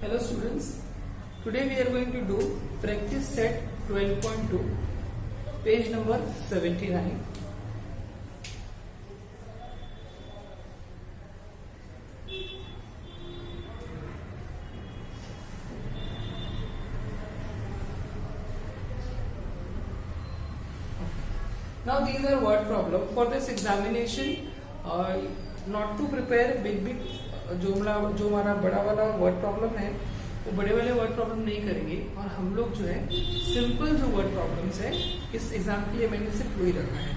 Hello students, today we are going to do practice set 12.2, page number 79. Now these are word problem. For this examination, not to prepare big जो हमारा बड़ा वाला word problem है वो बड़े वाले word problem नहीं करेंगे और हम लोग जो है सिंपल जो वर्ड प्रॉब्लम्स है इस एग्जाम के लिए मैंने सिर्फ वही रखा है.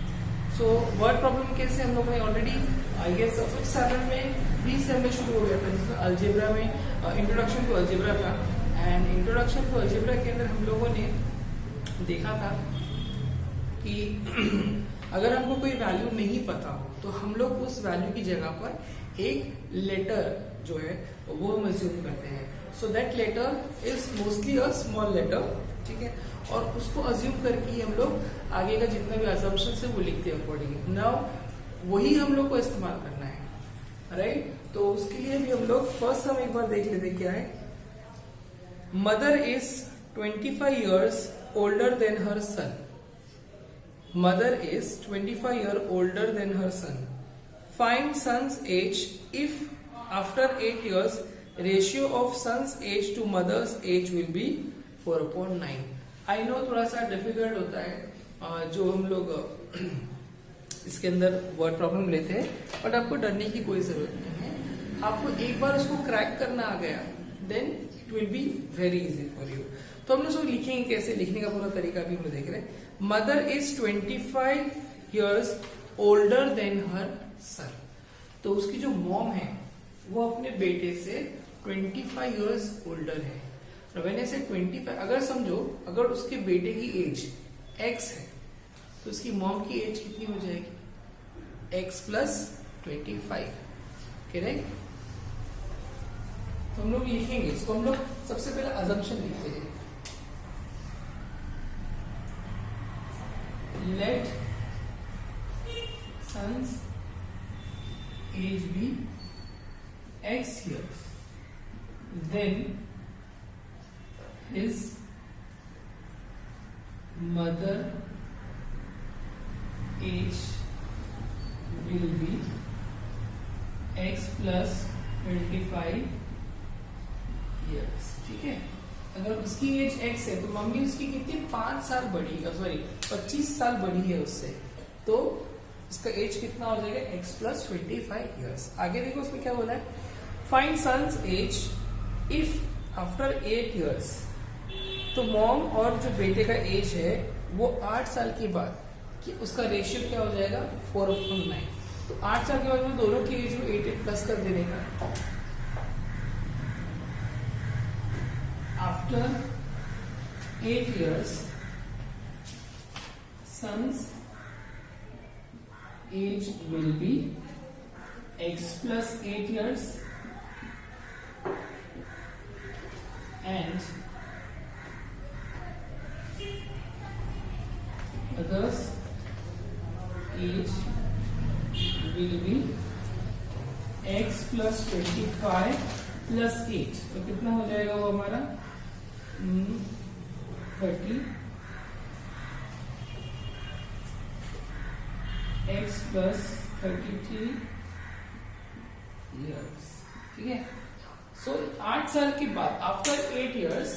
सो वर्ड प्रॉब्लम कैसे हम लोग ने already I guess fifth standard में भी से हमें शुरू हो गया था जिसमें अलजेब्रा में इंट्रोडक्शन टू अलजेब्रा था. एंड इंट्रोडक्शन टू अलजेब्रा के अंदर हम लोगों ने देखा था कि अगर हमको कोई वैल्यू नहीं पता हो तो हम लोग उस वैल्यू की जगह पर एक लेटर जो है वो हम अज्यूम करते हैं. So that letter is mostly a small letter, ठीक है, और उसको अज्यूम करके हम लोग आगे का जितना भी असम्पशन है वो लिखते हैं अकॉर्डिंगली. नाउ वही हम लोग को इस्तेमाल करना है, राइट. तो उसके लिए भी हम लोग फर्स्ट हम एक बार देख लेते क्या है. Mother is 25 years older than her son. Mother is 25 years older than her son. Find son's age if after 8 years ratio of son's age to mother's age will be 4/9. I know थोड़ा सा difficult होता है जो हम लोग इसके अंदर word problem लेते हैं, बट आपको डरने की कोई जरूरत नहीं है. आपको एक बार उसको क्रैक करना आ गया then it will be very easy for you. तो हम लोग उसको लिखेंगे कैसे, लिखने का पूरा तरीका भी हम लोग देख रहे हैं. Mother is 25 years older than her son. तो उसकी जो मॉम है वो अपने बेटे से 25 years ओल्डर है. व्हेन आई से 25, अगर समझो अगर उसके बेटे की एज x है तो उसकी मॉम की एज कितनी हो जाएगी, x प्लस 25, करेक्ट. तो हम लोग लिखेंगे इसको. हम लोग सबसे पहले अजम्पशन लिखते हैं. Let son's age be x years, then his mother age will be x plus 25 years, ठीक है. अगर उसकी एज x है तो मम्मी उसकी कितनी 5 साल बड़ी, सॉरी 25 साल बड़ी है उससे, तो उसका एज कितना हो जाएगा x प्लस 25 years. आगे देखो उसमें क्या बोला है. Find son's age if after 8 years. तो मॉम और जो बेटे का एज है वो 8 साल के बाद कि उसका रेशियो क्या हो जाएगा 4/9. तो 8 साल के बाद वो दोनों की एज में 8 प्लस कर देने का. After 8 years, son's age will be x plus 8 years and mother's age will be x plus 25 plus 8. तो कितना हो जाएगा वो हमारा 30 x plus 33 years, ठीक है. सो 8 साल के बाद आफ्टर 8 years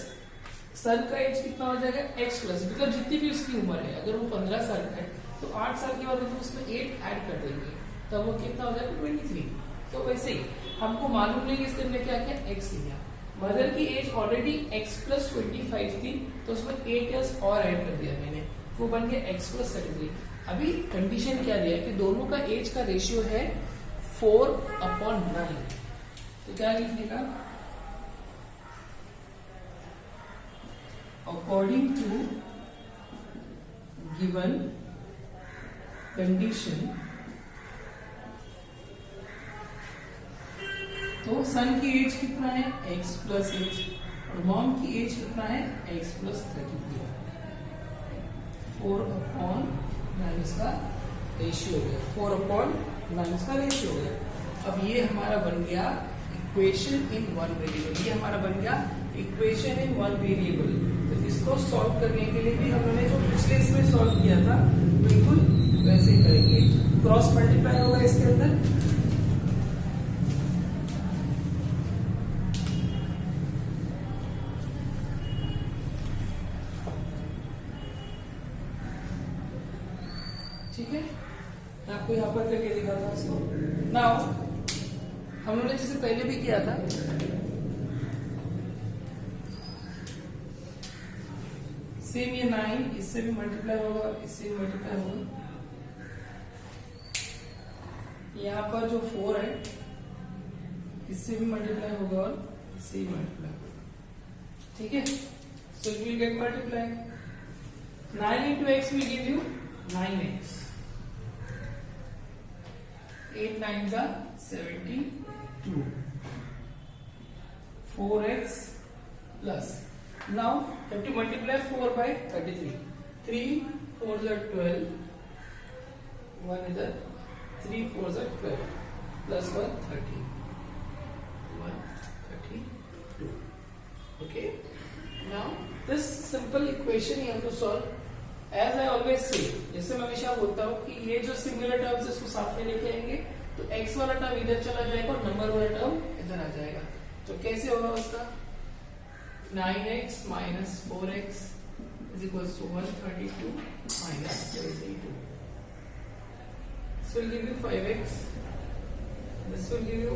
सन का एज कितना हो जाएगा x प्लस, मतलब जितनी भी उसकी उम्र है. अगर वो 15 साल का है तो 8 साल के बाद हम उसमें 8 ऐड कर देंगे तब वो कितना हो जाएगा 23. तो वैसे ही हमको मालूम नहीं इसके अंदर क्या क्या x लिया. मदर की एज ऑलरेडी x प्लस 25 थी तो उसमें 8 years और ऐड कर दिया मैंने, वो बन गया x प्लस 33. अभी कंडीशन क्या दिया कि दोनों का एज का रेशियो है 4/9. तो क्या लिखने का, अकॉर्डिंग टू गिवन कंडीशन. तो सन की एज कितना है x प्लस 8 और मॉम की एज कितना है x प्लस 33. 4/9 इसका रेशियो हो गया, 4/9 इसका रेशियो हो गया. अब ये हमारा बन गया इक्वेशन इन वन वेरिएबल। ये हमारा बन गया इक्वेशन इन वन वेरिएबल। तो इसको सॉल्व करने के लिए भी हमने जो पिछले इसमें सॉल्व किया था बिल्कुल वैसे ही करेंगे। क्रॉस मल्टीप्लाई होगा इसके अंदर, ठीक है। मैं आपको यहाँ पर करके दिखाता हूँ इसको। नाउ हम लोगों ने जिसे पहले भी किया था, सेम ये 9 इससे भी मल्टीप्लाई होगा, इससे भी मल्टीप्लाई होगा। यहाँ पर जो 4 है इससे भी मल्टीप्लाई होगा और इससे भी मल्टीप्लाई होगा, ठीक है। So it will get multiply. 9 into x will give you 9x. 8 9s are 72. 4x plus. Now you have to multiply 4 by 33. 3 4s are 12. 1 is a 3 4s are 12 plus 1 30. 132. Okay. Now this simple equation you have to solve. As I always say, जैसे मैं हमेशा बोलता हूँ कि ये जो singular terms है इसको साथ में लेके आएंगे तो x वाला टर्म इधर चला जाएगा और नंबर वाला टर्म इधर आ जाएगा। तो कैसे होगा उसका? 9x minus 4x is equals to 132 minus 72. This will give you 5x. This will give you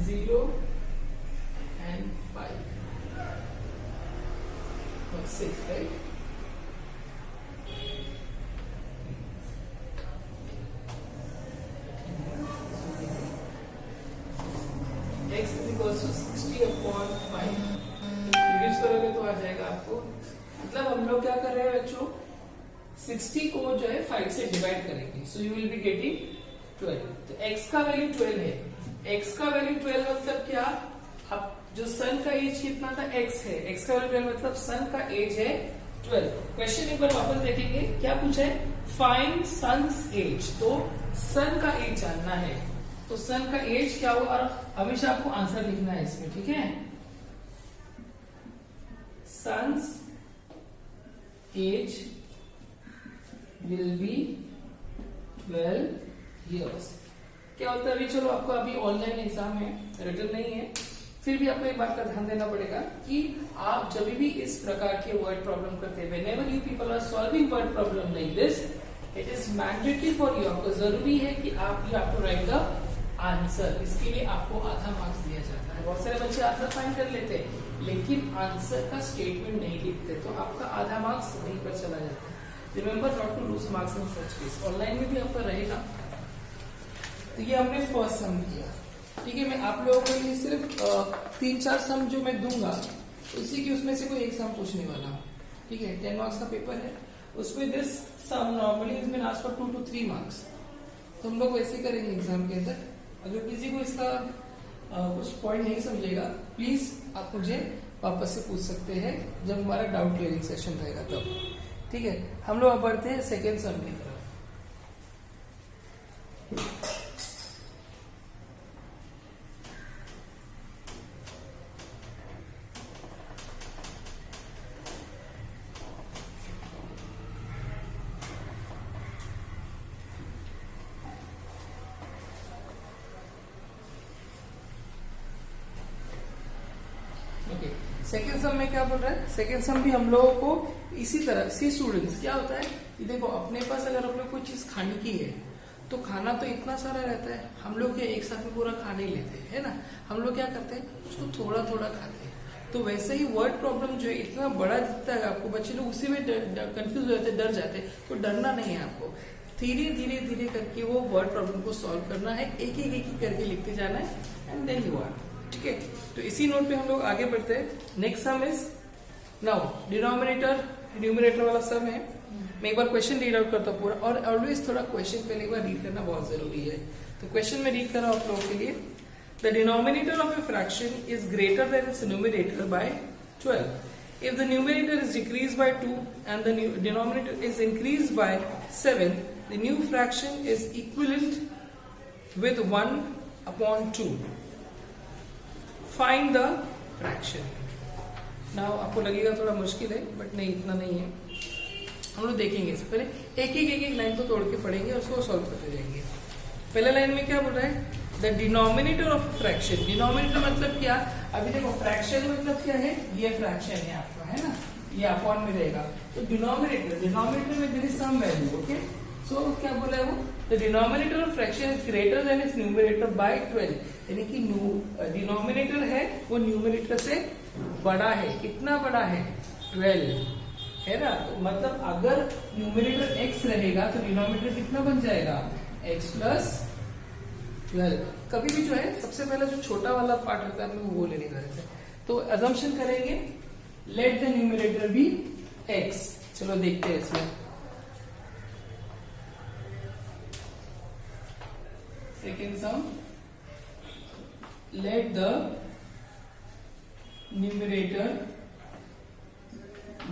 0 and 5. Or 6, right? X is equals to 60/5. Reduce करोगे तो आ जाएगा आपको, मतलब हम लोग क्या कर रहे हैं बच्चों, 60 को जो है 5 से डिवाइड करेंगे, so you will be getting 12। तो x का वैल्यू 12 है। x का वैल्यू 12 मतलब क्या? अब जो सन का एज कितना था? x है। x का वैल्यू 12 मतलब सन का एज है 12। क्वेश्चन एक बार वापस देखेंगे, क्या पूछा है? Find son's age. तो सन का एज जानना है, तो सन का एज क्या होगा और हमेशा आपको आंसर लिखना है इसमें, ठीक है। Son's age will be 12 years। क्या होता है अभी, चलो आपको अभी ऑनलाइन एग्जाम है, रिटन नहीं है, फिर भी आपको एक बात का ध्यान देना पड़ेगा कि आप जब भी इस प्रकार के वर्ड प्रॉब्लम करते हैं, whenever you people are solving word problem like this, it is mandatory for you, आपको जरूरी है कि आप you have to write the answer. इसके लिए आपको आधा मार्क्स दिया जाता है। बहुत सारे बच्चे आंसर फाइंड कर लेते हैं लेकिन आंसर का स्टेटमेंट नहीं लिखते, तो आपका आधा मार्क्स वहीं पर चला जाता है। Remember not to lose marks in such case. Online में भी आपका रहेगा। तो ये हमने फर्स्ट सम किया, ठीक है। मैं आप लोगों के लिए सिर्फ 3-4 सम जो मैं दूंगा उसी की उसमें से कोई एक सम पूछने वाला हूँ, ठीक है। 10 मार्क्स का पेपर है, उसमें this sum normally is been asked for 2 to 3 marks. तो हम लोग वैसे करेंगे एग्जाम के अंदर। अगर किसी को इसका कुछ पॉइंट नहीं समझेगा प्लीज आप मुझे वापस से पूछ सकते हैं जब हमारा डाउट क्लियरिंग सेशन रहेगा तब, ठीक है। हम लोग अब बढ़ते हैं सेकेंड सम की तरफ। सेकेंड सम में क्या बोल रहा है? सेकेंड सम भी हम लोगों को इसी तरह सी स्टूडेंट्स क्या होता है कि देखो अपने पास अगर हम लोग कोई चीज खाने की है तो खाना तो इतना सारा रहता है, हम लोग क्या एक साथ में पूरा खा नहीं लेते है ना, हम लोग क्या करते हैं उसको थोड़ा थोड़ा खाते हैं। तो वैसे ही वर्ड प्रॉब्लम जो है इतना बड़ा दिखता है आपको, बच्चे लोग उसी में कंफ्यूज हो जाते, डर जाते। तो डरना नहीं है आपको, धीरे धीरे धीरे करके वो वर्ड प्रॉब्लम को सॉल्व करना है, एक एक करके लिखते जाना है एंड देन यू आर, ठीक है। तो इसी नोट पे हम लोग आगे बढ़ते हैं। Next sum is now denominator numerator वाला सम है। मैं एक बार क्वेश्चन रीड आउट करता हूँ पूरा, और ऑलवेज थोड़ा क्वेश्चन पहले एक बार रीड करना बहुत जरूरी है। तो क्वेश्चन में रीड कर रहा हूँ आप लोगों के लिए। The denominator of a fraction is greater than its numerator by 12 if the numerator is decrease by 2 and the denominator is increase by 7 the new fraction is equivalent with 1/2। Find the fraction. Now आपको लगेगा थोड़ा मुश्किल है, but नहीं, इतना नहीं है। हम लोग देखेंगे इससे पहले एक एक लाइन को तोड़ के पढ़ेंगे, उसको सॉल्व करते जाएंगे। पहले लाइन में क्या बोल रहा है, the denominator of fraction. Denominator मतलब क्या, अभी देखो फ्रैक्शन मतलब क्या है, ये फ्रैक्शन है आपका, है ना, ये अपॉन में रहेगा। तो डिनोमिनेटर में there is some value, okay. So क्या बोला है वो, the denominator of fraction is greater than its numerator by 12, यानी कि डिनोमिनेटर है वो न्यूमरेटर से बड़ा है। कितना बड़ा है, 12, है ना। तो मतलब अगर न्यूमरेटर x रहेगा तो डिनोमिनेटर कितना बन जाएगा, x प्लस 12। कभी भी जो है सबसे पहले जो छोटा वाला पार्ट रहता है वो लेने का रहता है। तो अजम्पशन करेंगे, let the numerator be x। चलो देखते हैं इसमें। Second sum, let the numerator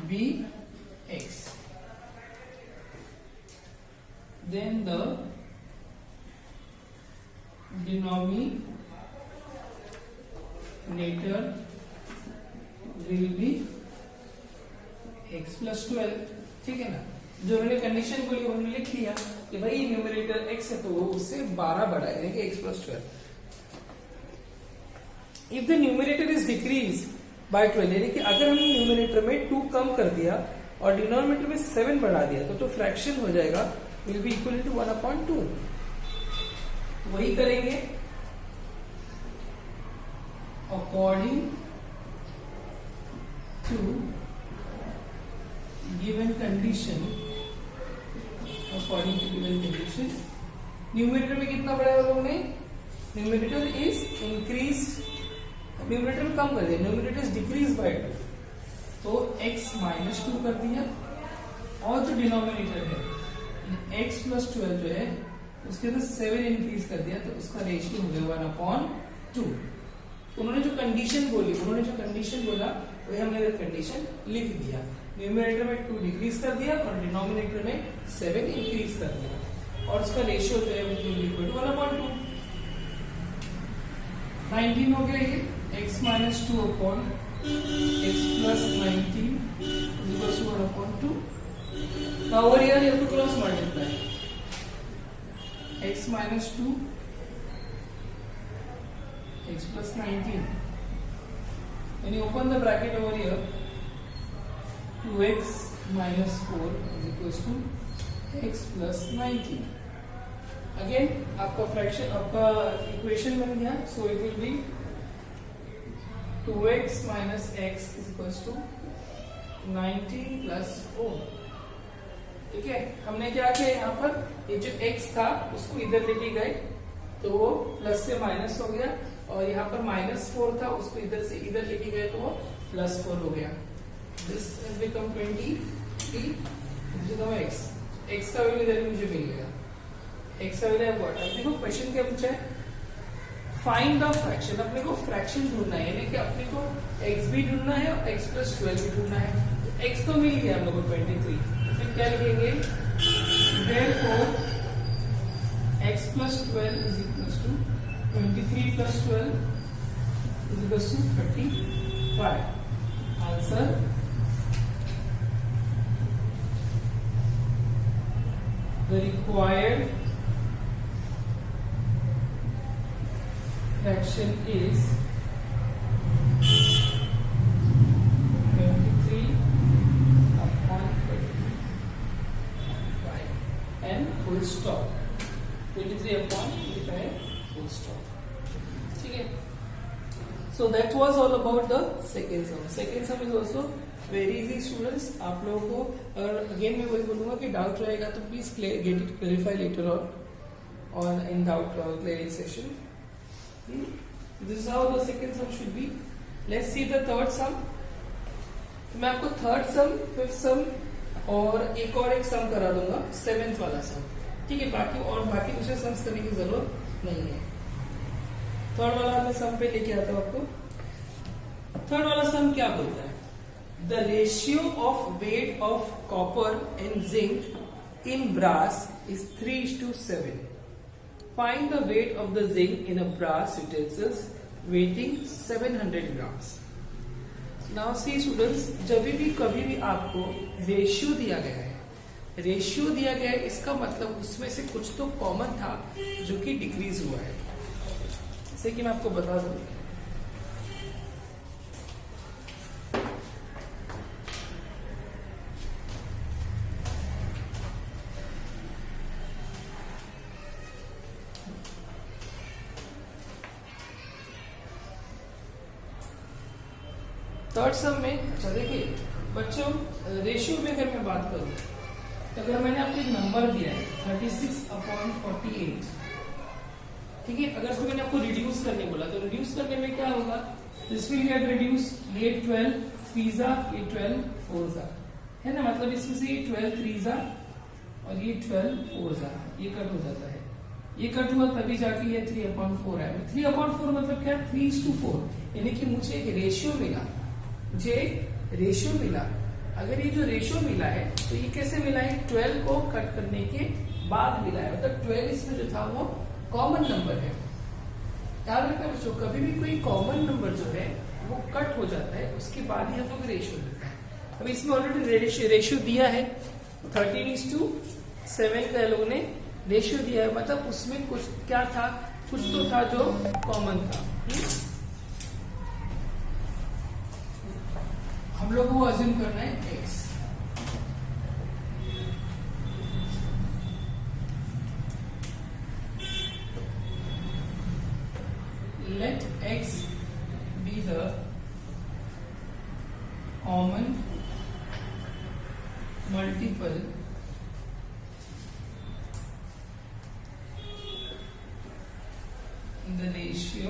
be x, then the denominator will be x plus 12, ठीक है ना। जो उन्होंने कंडीशन बोली उन्होंने लिख लिया कि भाई न्यूमरेटर x है तो वो उससे 12 बड़ा है, यानी कि x plus 12। If the numerator is decrease by 12, यानी कि अगर हमने न्यूमरेटर में 2 कम कर दिया और डिनोमिनेटर में 7 बढ़ा दिया तो जो फ्रैक्शन हो जाएगा विल बी इक्वल टू 1/2। वही करेंगे according to given condition. According to given condition numerator में कितना बढ़ाया लोगों ने, न्यूमरेटर इज इंक्रीज, न्यूमरेटर में कम कर दिया, न्यूमरेटर इज डिक्रीज बाय 2, तो x माइनस 2 कर दिया। और जो डिनोमिनेटर है x प्लस 12 जो है उसके अंदर 7 इंक्रीज कर दिया, तो उसका रेशियो हो गया 1/2। उन्होंने जो कंडीशन बोली, उन्होंने जो कंडीशन बोला वही हमने कंडीशन लिख दिया। न्यूमरेटर में 2 डिक्रीज कर दिया और डिनोमिनेटर में 7 इंक्रीज कर दिया, और उसका रेशियो जो है इक्वल टू 1/2। 19 हो गया ये, x minus 2 upon x plus 19 equal to 1/2। Over here you have to cross multiply x minus 2 x plus 19. When you open the bracket over here, 2x minus 4 is equals to x plus 19. Again आपका fraction, आपका equation बन गया। So it will B 2x minus x is equals to 19 plus 4। ठीक है, हमने क्या किया यहाँ पर, ये जो x था उसको इधर लेके गए तो वो प्लस से माइनस हो गया, और यहाँ पर -4 था उसको इधर से इधर लेके गए तो वो +4 हो गया। This has become 23 x। x का वैल्यू इधर मुझे मिल गया, x का वैल्यू व्हाट। अब देखो क्वेश्चन क्या पूछा है, फाइंड द फ्रैक्शन। अपने को फ्रैक्शन ढूंढना है, यानी कि अपने को x भी ढूंढना है और x प्लस 12 भी ढूंढना है। तो x तो मिल गया हम लोग को 23, फिर क्या लिखेंगे, therefore x plus 12 is equals to 23 plus 12 is equals to 35. Answer the required fraction is 23 upon 25 and full stop. 23 upon 25 full stop. ठीक है, so that was all about the second sum. Second sum is also very easy students. आप लोगों को अगर again मैं वही बोलूंगा कि डाउट रहेगा तो please get it clarify later on in doubt clearing session. This is how the second sum should be. Let's see the third sum. मैं आपको थर्ड सम, फिफ्थ सम और एक सम करा दूंगा, सेवेंथ वाला सम। ठीक है, बाकी दूसरे सम्स करने की जरूरत नहीं है। थर्ड वाला मैं सम पे लेके आता हूं आपको। थर्ड वाला सम क्या बोलता है, the ratio of weight of copper and zinc in brass is 3:7. Find the weight of the zinc in a brass utensils waiting 700 grams. Now see students, जब भी कभी भी आपको रेशियो दिया गया है, रेशियो दिया गया है, इसका मतलब उसमें से कुछ तो कॉमन था जो कि डिक्रीज हुआ है। जैसे कि मैं आपको बता दूं, थर्ड सम में देखिए बच्चों, रेशियो में अगर मैं बात करूं तो अगर मैंने आपको एक नंबर दिया है 36/48, ठीक है, अगर मैंने आपको रिड्यूस करने बोला तो रिड्यूस करने में क्या होगा, दिस विल गेट रिड्यूस, ये 12 3 ये 12 4 है ना, मतलब इसमें से ये 12 3 और ये 12 4 ये कट हो जाता है, ये कट हुआ तभी जाके ये 3/4 है। 3/4 मतलब क्या, 3:4, यानी कि मुझे एक रेशियो मिला, मुझे एक रेशियो मिला। अगर ये जो रेशियो मिला है तो ये कैसे मिला है, 12 को कट करने के बाद मिला है, मतलब 12 इसमें जो था वो कॉमन नंबर है। याद रखना बच्चों, कभी भी कोई कॉमन नंबर जो है वो कट हो जाता है, उसके बाद ही हम लोग रेशियो लेते हैं। अब इसमें ऑलरेडी रेशियो दिया है 13:7 का लोगों ने रेशियो दिया है, मतलब उसमें कुछ क्या था, कुछ तो था जो कॉमन था। हम लोग को अज्यूम करना है x, let x be the common multiple in the ratio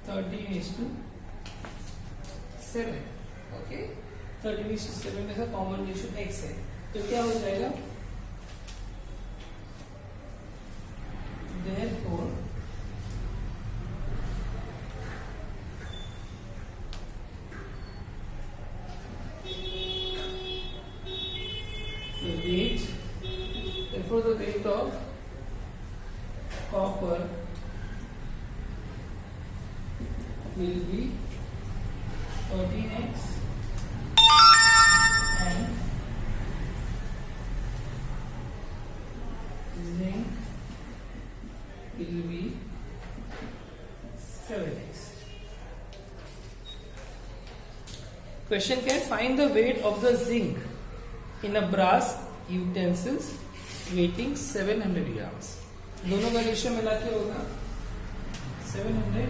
13:7, okay, 13:7 में कॉमन रेशियो x है, तो क्या हो जाएगा, therefore the weight of copper will be 13x and zinc will be 7x. Question क्या है, find the weight of the zinc in a brass utensils weighing 700 grams. दोनों का रेशियो मिला के होगा 700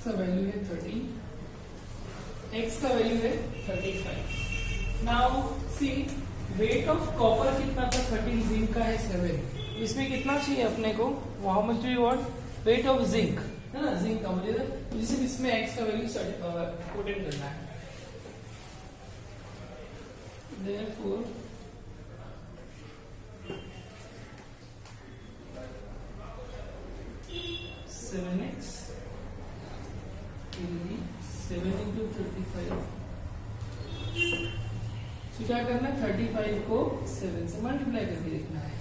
का वैल्यू है 13, x का वैल्यू है 35। Now see wait of copper कितना था, 13, जिंक का है 7, इसमें कितना चाहिए अपने को, how much do you want, weight of zinc है ना, जिंक का मुझे सिर्फ इसमें x का वैल्यू पुट इन करना है। Therefore 7x will be 7 into 35। तो क्या करना है, 35 को 7 से मल्टीप्लाई करके लिखना है।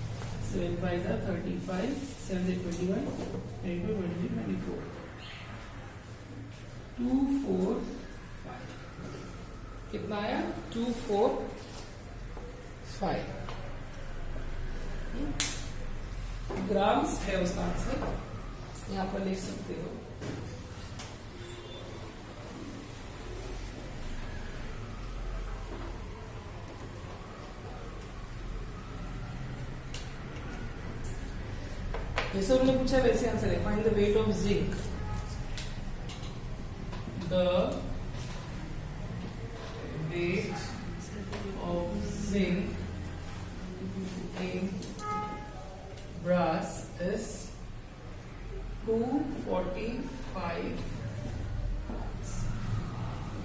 7 5 35, 7 21, 22 23 24, 2 4 5, कितना आया 2 4 5 ग्राम्स है उसका आंसर, यहाँ पर लिख सकते हो। जैसे उन्होंने पूछा वैसे आंसर है. Find the weight of zinc. The weight of zinc in brass is 245.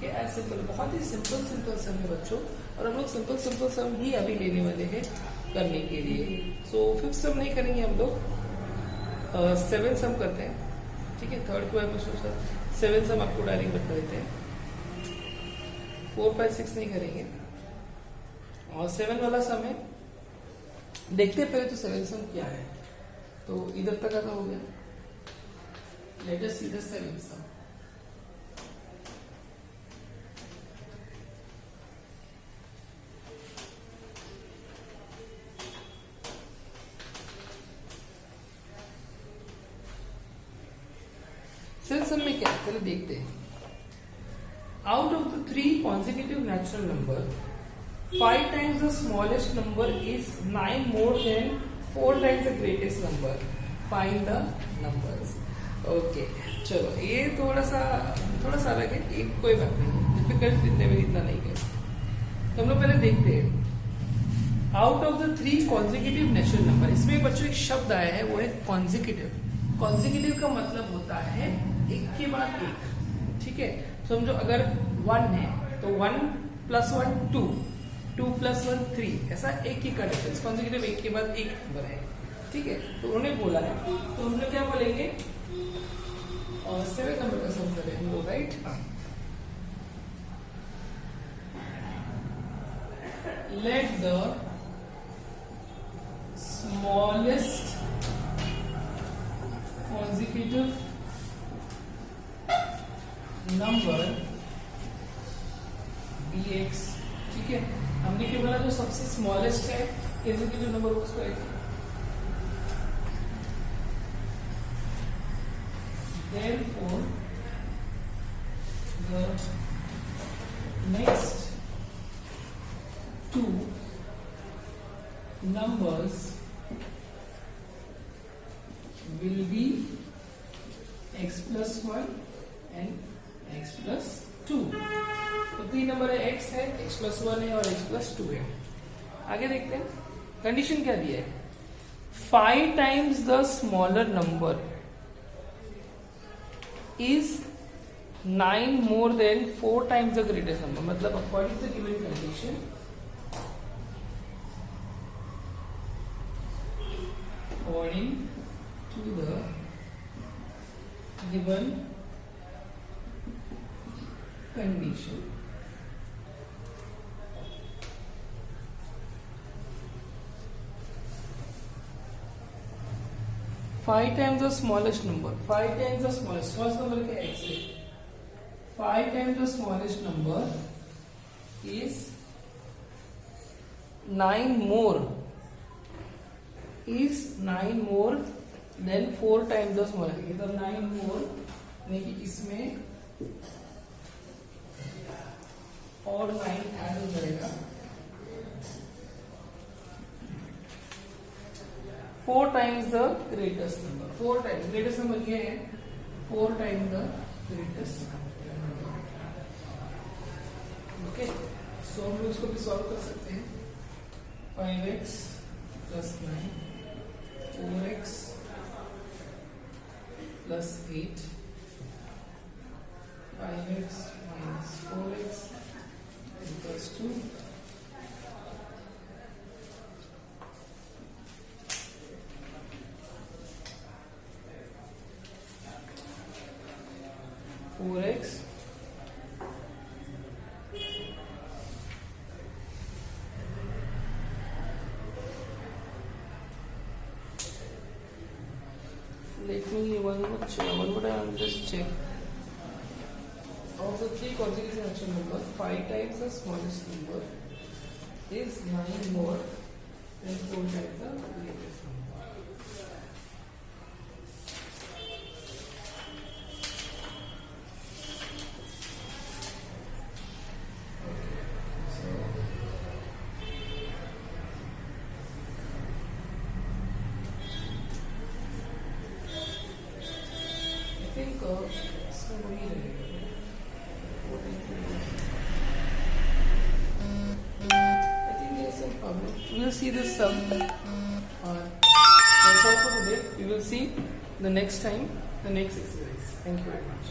ऐसे सिंपल, बहुत ही सिंपल सम है बच्चों. और हम लोग सिंपल सम ही अभी लेने वाले हैं करने के लिए. सो फिफ्थ सम नहीं करेंगे हम लोग, 7 सम करते हैं. ठीक है, थर्ड के बाद में 7 सम आपको डायरेक्ट बता देते हैं. 4, 5, 6 नहीं करेंगे. और 7 वाला सम है, देखते हैं पहले तो 7 सम क्या है. तो इधर तक आता हो गया. लेट अस सी द 7 सम. सम में क्या है पहले देखते हैं. Out of the 3 consecutive natural number, 5 times the smallest number is 9 more than 4 times the greatest number. Find the numbers. Okay, चलो ये थोड़ा सा अलग है. एक कोई बात नहीं, डिफिकल्ट इतने में इतना नहीं है. तो हम लोग पहले देखते हैं. Out of the 3 consecutive natural number, इसमें बच्चों एक शब्द आया है, वो है consecutive. consecutive का मतलब होता है एक के बाद एक. ठीक है, समझो अगर 1 है तो 1 + 1 2, 2 + 1 3, ऐसा एक ही का डिफरेंस. कॉन्जिक्यूटिव एक के बाद एक नंबर है. ठीक है, तो उन्होंने बोला है, तो हम लोग क्या बोलेंगे, और 7 नंबर का सम करें हम लोग, right. Let the smallest consecutive number dx. ठीक है, हमने क्या बोला, जो सबसे स्मॉलेस्ट है consecutive नंबर उसको एक. Therefore the next 2 numbers will be x plus 1 and x plus 2. तो 3 नंबर है, x है, x plus 1 है और x plus 2 है. आगे देखते हैं. कंडीशन क्या दिया है, 5 times the smaller number is 9 more than 4 times the greatest number. मतलब according to the given condition, according to the given condition, 5 times the smallest number, 5 times the smallest number क्या x है, 5 times the smallest number is 9 more than 4 times the smallest. मतलब 9 more यानी कि इसमें और 9 add हो जाएगा. 4 times the greatest number. 4 times greatest number क्या है, 4 times the greatest number. Okay, so हम लोग इसको भी सॉल्व कर सकते हैं. 5x plus 9, 4x plus 8, 5x minus 4x equals to 4x let me one more time just check. Of the 3 consecutive natural numbers, 5 times the smallest number is 9 more than 4 times the greatest number. वही रहेगा। I think there is some problem. We will see this sum. That's all for today. We will see the next time, the next exercise. Thank you very much.